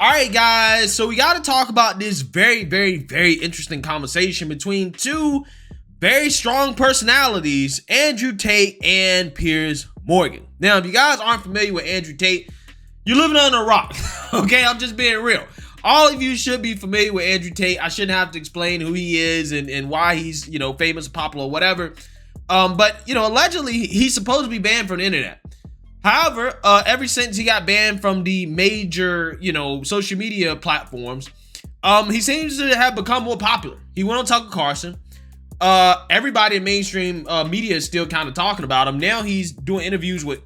All right, guys, so we got to talk about this very, very, very interesting conversation between two very strong personalities, Andrew Tate and Piers Morgan. Now, if you guys aren't familiar with Andrew Tate, you're living under a rock, okay? I'm just being real. All of you should be familiar with Andrew Tate. I shouldn't have to explain who he is and why he's, famous, popular, whatever. But, allegedly, he's supposed to be banned from the internet. However, ever since he got banned from the major, social media platforms, he seems to have become more popular. He went on Tucker Carlson. Everybody in mainstream media is still kind of talking about him. Now he's doing interviews with,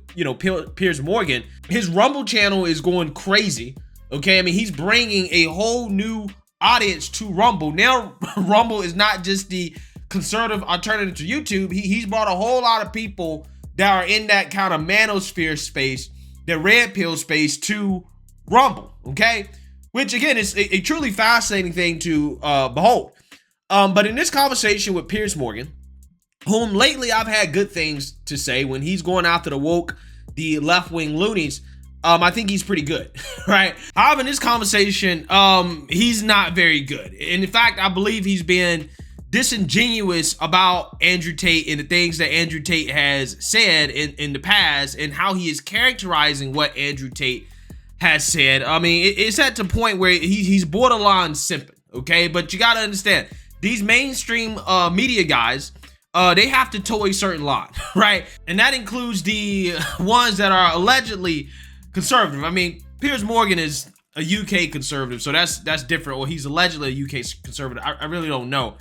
Piers Morgan. His Rumble channel is going crazy. Okay, I mean, he's bringing a whole new audience to Rumble. Now, Rumble is not just the conservative alternative to YouTube. He's brought a whole lot of people that are in that kind of manosphere space, the red pill space, to Rumble, okay? Which, again, is a truly fascinating thing to behold. But in this conversation with Piers Morgan, whom lately I've had good things to say when he's going after the woke, the left-wing loonies, I think he's pretty good, right? However, in this conversation, he's not very good. And in fact, I believe he's been disingenuous about Andrew Tate and the things that Andrew Tate has said in the past and how he is characterizing what Andrew Tate has said. I mean, it's at the point where he's borderline simping, okay? But you got to understand, these mainstream media guys, they have to toe a certain line, right? And that includes the ones that are allegedly conservative. I mean, Piers Morgan is a UK conservative, so that's different. Or he's allegedly a UK conservative. I really don't know.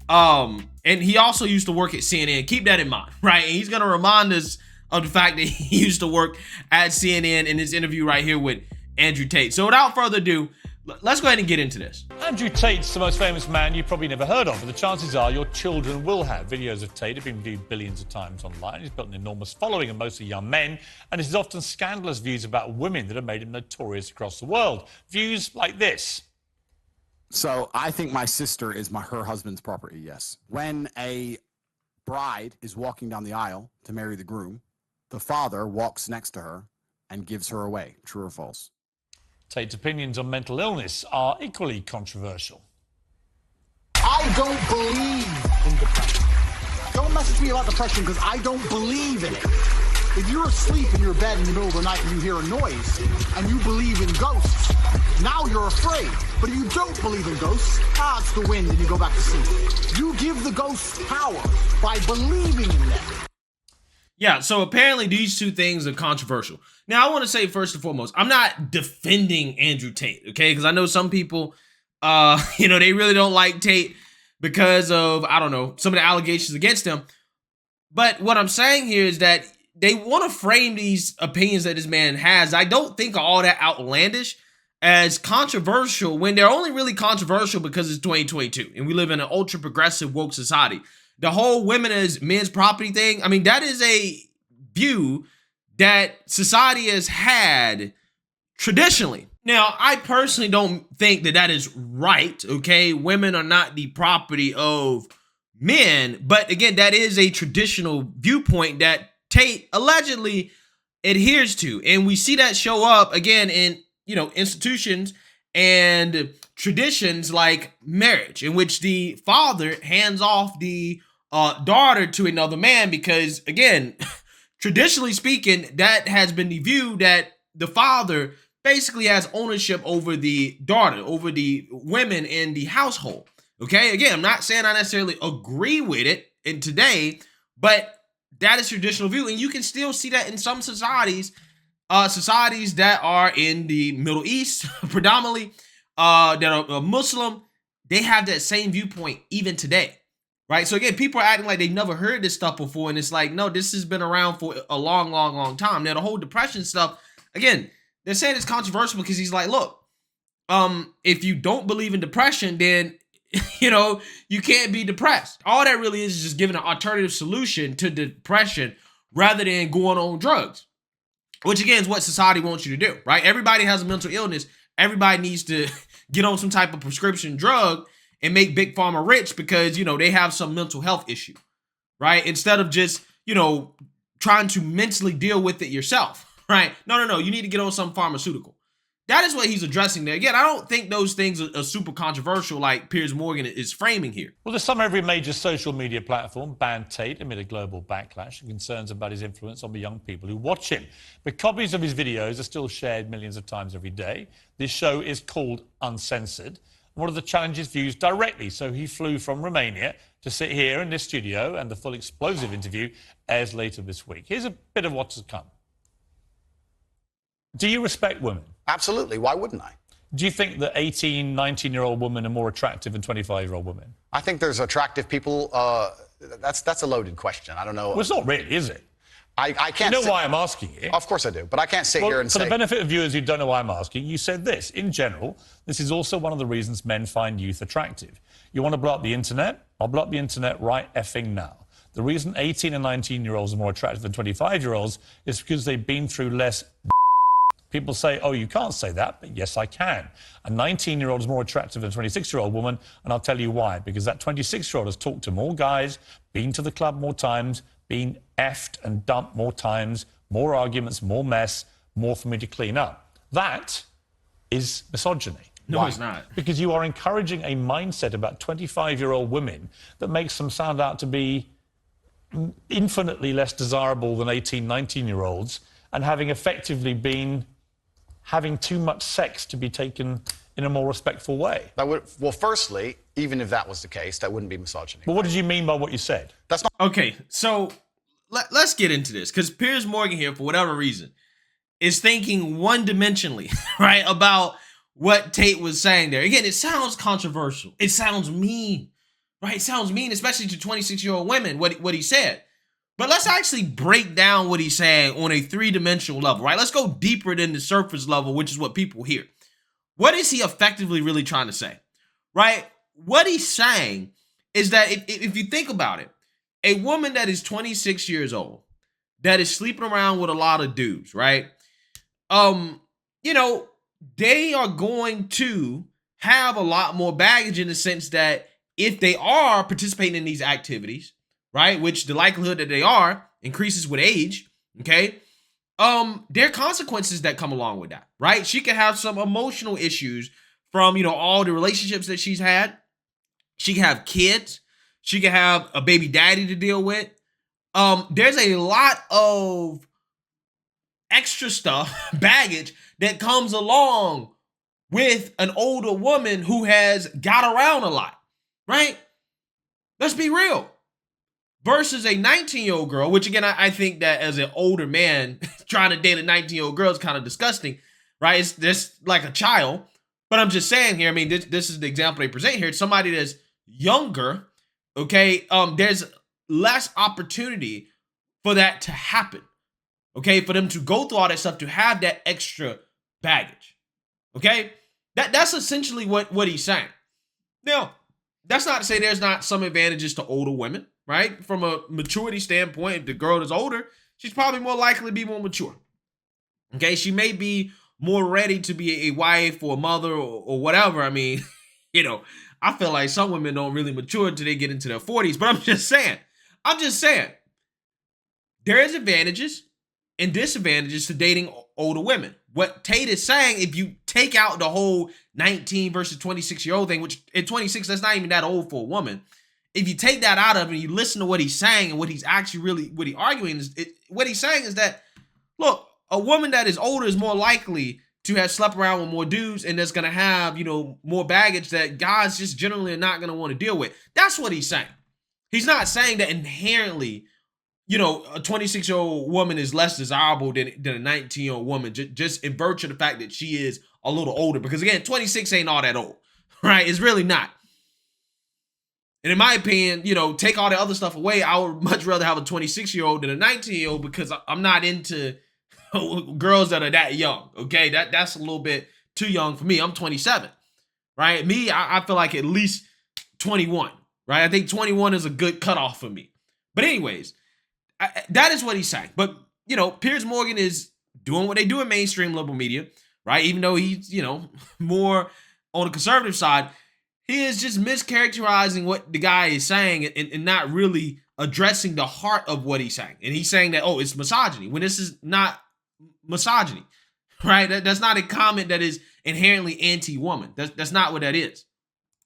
And he also used to work at CNN. Keep that in mind, right? And he's going to remind us of the fact that he used to work at CNN in this interview right here with Andrew Tate. So without further ado, let's go ahead and get into this. Andrew Tate's the most famous man you've probably never heard of, but the chances are your children will have. Videos of Tate have been viewed billions of times online. He's built an enormous following of mostly young men, and his often scandalous views about women that have made him notorious across the world. Views like this. So I think my sister is her husband's property, yes. When a bride is walking down the aisle to marry the groom, the father walks next to her and gives her away. True or false? Tate's opinions on mental illness are equally controversial. I don't believe in depression. Don't message me about depression because I don't believe in it. If you're asleep in your bed in the middle of the night and you hear a noise and you believe in ghosts, now you're afraid. But if you don't believe in ghosts, it's the wind and you go back to sleep. You give the ghosts power by believing in them. Yeah, so apparently these two things are controversial. Now, I want to say first and foremost, I'm not defending Andrew Tate, okay? Because I know some people, they really don't like Tate because of, some of the allegations against him. But what I'm saying here is that they want to frame these opinions that this man has, I don't think are all that outlandish, as controversial when they're only really controversial because it's 2022 and we live in an ultra progressive woke society. The whole women as men's property thing, I mean, that is a view that society has had traditionally. Now, I personally don't think that is right, okay? Women are not the property of men, but again, that is a traditional viewpoint that Tate allegedly adheres to. And we see that show up again in, institutions and traditions like marriage, in which the father hands off the daughter to another man because, again, traditionally speaking, that has been the view that the father basically has ownership over the daughter, over the women in the household. Okay, again, I'm not saying I necessarily agree with it in today, but that is traditional view, and you can still see that in some societies that are in the Middle East, predominantly, that are Muslim. They have that same viewpoint even today, right? So again, people are acting like they've never heard this stuff before, and it's like, no, this has been around for a long, long, long time. Now, the whole depression stuff, again, they're saying it's controversial because he's like, look, if you don't believe in depression, then you can't be depressed. All that really is just giving an alternative solution to depression rather than going on drugs, which again is what society wants you to do, right? Everybody has a mental illness. Everybody needs to get on some type of prescription drug and make Big Pharma rich because, they have some mental health issue, right? Instead of just, trying to mentally deal with it yourself, right? No. You need to get on some pharmaceutical. That is what he's addressing there. Again, I don't think those things are super controversial like Piers Morgan is framing here. Well, this summer, every major social media platform banned Tate amid a global backlash and concerns about his influence on the young people who watch him. But copies of his videos are still shared millions of times every day. This show is called Uncensored. One of the challenges views directly, so he flew from Romania to sit here in this studio, and the full explosive interview airs later this week. Here's a bit of what's to come. Do you respect women? Absolutely. Why wouldn't I? Do you think that 18, 19-year-old women are more attractive than 25-year-old women? I think there's attractive people. That's a loaded question. I don't know. Well, it's not really, is it? I can't. You know why I'm asking you? Of course I do, but I can't sit here and say... For the benefit of viewers who don't know why I'm asking, you said this. In general, this is also one of the reasons men find youth attractive. You want to blow up the internet? I'll blow up the internet right effing now. The reason 18 and 19-year-olds are more attractive than 25-year-olds is because they've been through less. People say, oh, you can't say that, but yes, I can. A 19-year-old is more attractive than a 26-year-old woman, and I'll tell you why. Because that 26-year-old has talked to more guys, been to the club more times, been effed and dumped more times, more arguments, more mess, more for me to clean up. That is misogyny. No, Why? It's not. Because you are encouraging a mindset about 25-year-old women that makes them sound out to be infinitely less desirable than 18, 19-year-olds, and having effectively been having too much sex to be taken in a more respectful way. Well, firstly, even if that was the case, that wouldn't be misogyny. But what did you mean by what you said? That's not... Okay, so let's get into this, because Piers Morgan here, for whatever reason, is thinking one-dimensionally, right, about what Tate was saying there. Again, it sounds controversial. It sounds mean, right? It sounds mean, especially to 26-year-old women, what he said. But let's actually break down what he's saying on a three-dimensional level, right? Let's go deeper than the surface level, which is what people hear. What is he effectively really trying to say, right? What he's saying is that if you think about it, a woman that is 26 years old, that is sleeping around with a lot of dudes, right? You know, they are going to have a lot more baggage in the sense that if they are participating in these activities, right, which the likelihood that they are increases with age, okay, there are consequences that come along with that, right? She could have some emotional issues from, you know, all the relationships that she's had. She can have kids. She can have a baby daddy to deal with. There's a lot of extra stuff, baggage, that comes along with an older woman who has got around a lot, right? Let's be real. Versus a 19-year-old girl, which again, I think that as an older man, trying to date a 19-year-old girl is kind of disgusting, right? It's just like a child. But I'm just saying here, I mean, this is the example they present here. It's somebody that's younger, okay? There's less opportunity for that to happen, okay? For them to go through all that stuff, to have that extra baggage, okay? That's essentially what he's saying. Now, that's not to say there's not some advantages to older women, right? From a maturity standpoint, if the girl is older, she's probably more likely to be more mature. Okay, she may be more ready to be a wife or a mother or whatever. I mean, you know, I feel like some women don't really mature until they get into their 40s, but I'm just saying, there is advantages and disadvantages to dating older women. What Tate is saying, if you take out the whole 19 versus 26-year-old thing, which at 26, that's not even that old for a woman. If you take that out of it and you listen to what he's saying and what he's actually really, what he's arguing is, what he's saying is that, look, a woman that is older is more likely to have slept around with more dudes and that's going to have, you know, more baggage that guys just generally are not going to want to deal with. That's what he's saying. He's not saying that inherently, you know, a 26-year-old woman is less desirable than a 19-year-old woman, just in virtue of the fact that she is a little older. Because again, 26 ain't all that old, right? It's really not. And in my opinion, you know, take all the other stuff away, I would much rather have a 26-year-old than a 19-year-old because I'm not into girls that are that young, okay? That's a little bit too young for me. I'm 27, right? Me, I feel like at least 21, right? I think 21 is a good cutoff for me. But anyways, that is what he's saying. But, you know, Piers Morgan is doing what they do in mainstream liberal media, right? Even though he's, you know, more on the conservative side, he is just mischaracterizing what the guy is saying and not really addressing the heart of what he's saying. And he's saying that, oh, it's misogyny, when this is not misogyny, right? That's not a comment that is inherently anti-woman. That's not what that is.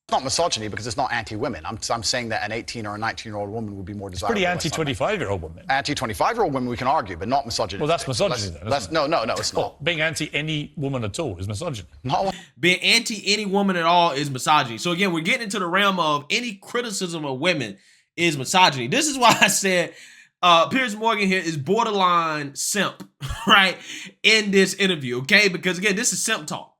It's not misogyny because it's not anti-women. I'm saying that an 18 or a 19-year-old woman would be more desirable. Pretty anti-25-year-old woman. Anti-25-year-old women we can argue, but not misogyny. Well, that's misogyny then, isn't it? No, it's not. Well, being anti any woman at all is misogyny. Not Being anti any woman at all is misogyny. So again, we're getting into the realm of any criticism of women is misogyny. This is why I said Piers Morgan here is borderline simp, right, in this interview, okay? Because again, this is simp talk.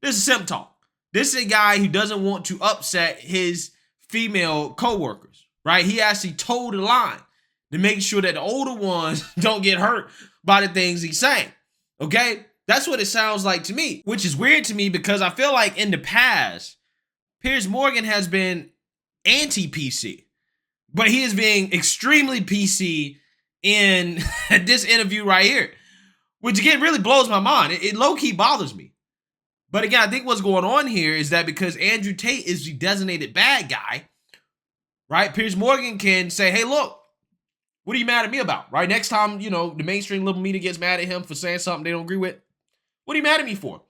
This is simp talk. This is a guy who doesn't want to upset his female coworkers, right? He actually told the line to make sure that the older ones don't get hurt by the things he's saying, okay? That's what it sounds like to me, which is weird to me because I feel like in the past, Piers Morgan has been anti-PC, but he is being extremely PC in this interview right here, which again really blows my mind. It low-key bothers me. But again, I think what's going on here is that because Andrew Tate is the designated bad guy, right? Piers Morgan can say, hey, look, what are you mad at me about, right? Next time, you know, the mainstream liberal media gets mad at him for saying something they don't agree with, what are you mad at me for?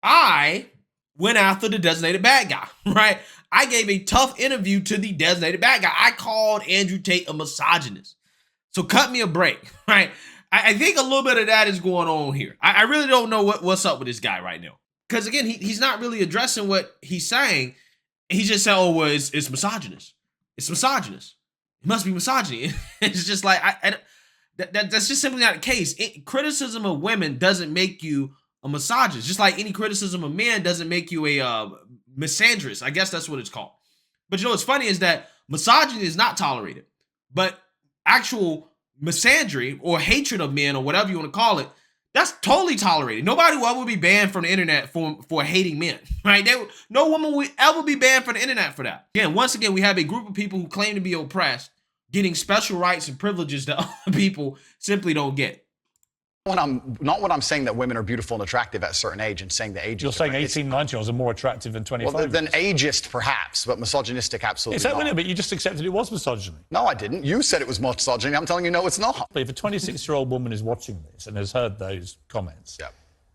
I went after the designated bad guy, right? I gave a tough interview to the designated bad guy. I called Andrew Tate a misogynist. So cut me a break, right? I think a little bit of that is going on here. I really don't know what's up with this guy right now. Because again, he's not really addressing what he's saying. He's just saying, oh, well, it's misogynist. It's misogynist. It must be misogyny. It's just like, that's just simply not the case. Criticism of women doesn't make you a misogynist. Just like any criticism of men doesn't make you a misandrist. I guess that's what it's called. But you know what's funny is that misogyny is not tolerated. But actual misandry or hatred of men or whatever you want to call it, that's totally tolerated. Nobody will ever be banned from the internet for hating men, right? No woman will ever be banned from the internet for that. Again, once again, we have a group of people who claim to be oppressed, getting special rights and privileges that other people simply don't get. not when I'm saying that women are beautiful and attractive at a certain age and saying the age. You're saying 18, 19-year-olds are more attractive than 25. Well, than ageist, perhaps, but misogynistic, absolutely Is that not. but you just accepted it was misogyny. No, I didn't. You said it was misogyny. I'm telling you, no, it's not. But if a 26-year-old woman is watching this and has heard those comments, Yeah.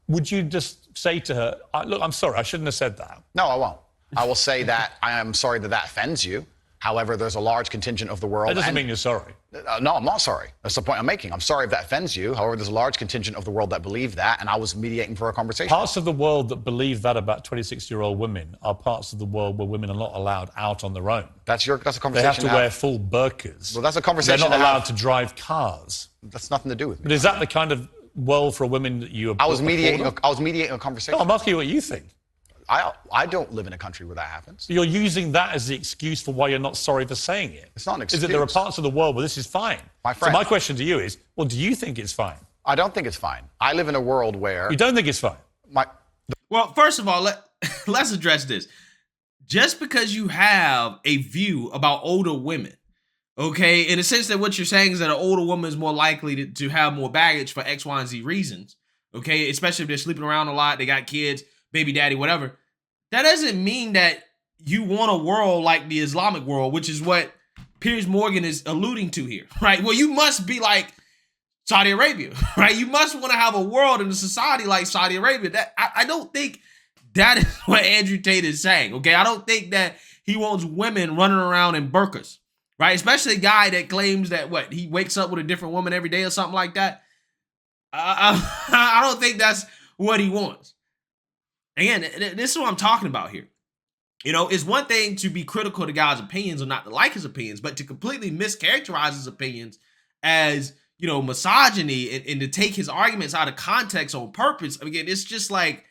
would you just say to her, look, I'm sorry, I shouldn't have said that? No, I won't. I will say that I am sorry that that offends you. However, there's a large contingent of the world. That doesn't mean you're sorry. No, I'm not sorry. That's the point I'm making. I'm sorry if that offends you. However, there's a large contingent of the world that believe that, and I was mediating for a conversation. Parts of the world that believe that about 26-year-old women are parts of the world where women are not allowed out on their own. That's a conversation. They have to wear full burqas. Well, that's a conversation. They're not allowed to drive cars. That's nothing to do with me. But is that the kind of world for women that you? I was mediating a conversation. No, I'm asking you what you think. I don't live in a country where that happens. You're using that as the excuse for why you're not sorry for saying it. It's not an excuse. Is that there are parts of the world where this is fine? My friend. So my question to you is, well, do you think it's fine? I don't think it's fine. I live in a world where... You don't think it's fine? Well, first of all, let's address this. Just because you have a view about older women, okay, in the sense that what you're saying is that an older woman is more likely to have more baggage for X, Y, and Z reasons, okay, especially if they're sleeping around a lot, they got kids, baby daddy, whatever. That doesn't mean that you want a world like the Islamic world, which is what Piers Morgan is alluding to here, right? Well, you must be like Saudi Arabia, right? You must want to have a world in a society like Saudi Arabia. I don't think that is what Andrew Tate is saying, okay? I don't think that he wants women running around in burqas, right? Especially a guy that claims that, he wakes up with a different woman every day or something like that. I don't think that's what he wants. Again, this is what I'm talking about here. You know, it's one thing to be critical to God's opinions or not to like his opinions, but to completely mischaracterize his opinions as, you know, misogyny and to take his arguments out of context on purpose. Again, it's just like,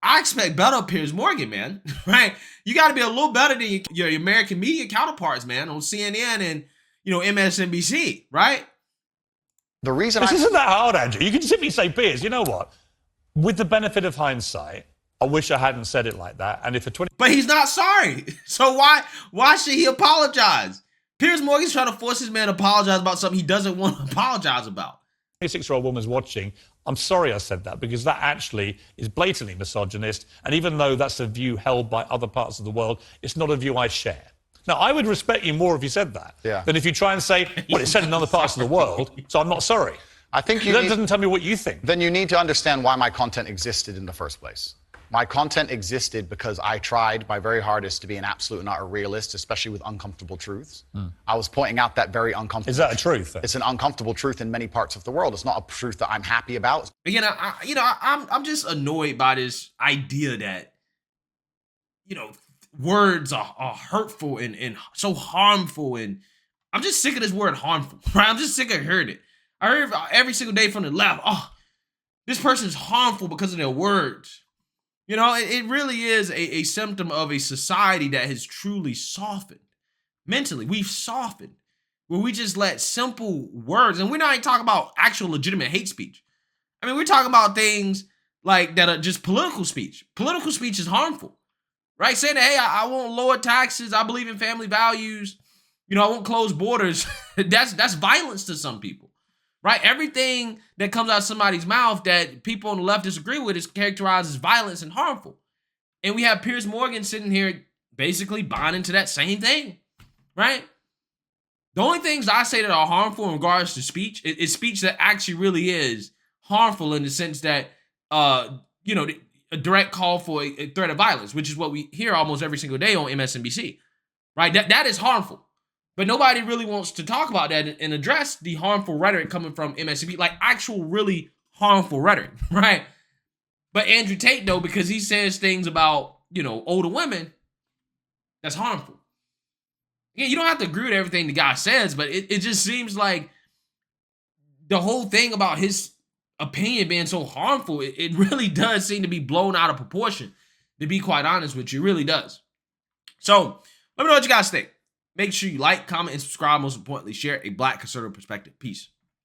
I expect better of Piers Morgan, man, right? You got to be a little better than your American media counterparts, man, on CNN and, you know, MSNBC, right? The reason This isn't that hard, Andrew. You can simply say, Piers, you know what? With the benefit of hindsight, I wish I hadn't said it like that. And if a 20... But he's not sorry. So why should he apologize? Piers Morgan's trying to force his man to apologize about something he doesn't want to apologize about. 26-year-old woman's watching, I'm sorry I said that, because that actually is blatantly misogynist. And even though that's a view held by other parts of the world, it's not a view I share. Now, I would respect you more if you said that than if you try and say, well, it's said in other parts of the world, so I'm not sorry. I think That doesn't tell me what you think. Then you need to understand why my content existed in the first place. My content existed because I tried my very hardest to be an absolute and utter realist, especially with uncomfortable truths. I was pointing out that very uncomfortable. Is that a truth? Then? It's an uncomfortable truth in many parts of the world. It's not a truth that I'm happy about. Again, I'm just annoyed by this idea that, words are hurtful and so harmful, and I'm just sick of this word harmful, right? I'm just sick of hearing it. I hear every single day from the left, oh, this person's harmful because of their words. It really is a symptom of a society that has truly softened. Mentally, we've softened, where we just let simple words, and we're not even talking about actual legitimate hate speech. I mean, we're talking about things like that are just political speech. Political speech is harmful, right? Saying that, hey, I want lower taxes, I believe in family values, I won't close borders. That's violence to some people, right? Everything that comes out of somebody's mouth that people on the left disagree with is characterized as violence and harmful. And we have Piers Morgan sitting here basically buying into that same thing, right? The only things I say that are harmful in regards to speech is speech that actually really is harmful in the sense that, a direct call for a threat of violence, which is what we hear almost every single day on MSNBC, right? That is harmful. But nobody really wants to talk about that and address the harmful rhetoric coming from MSNBC, like actual really harmful rhetoric, right? But Andrew Tate, though, because he says things about, older women, that's harmful. Yeah, you don't have to agree with everything the guy says, but it just seems like the whole thing about his opinion being so harmful, it really does seem to be blown out of proportion, to be quite honest with you. It really does. So let me know what you guys think. Make sure you like, comment, and subscribe. Most importantly, share a Black conservative perspective. Peace.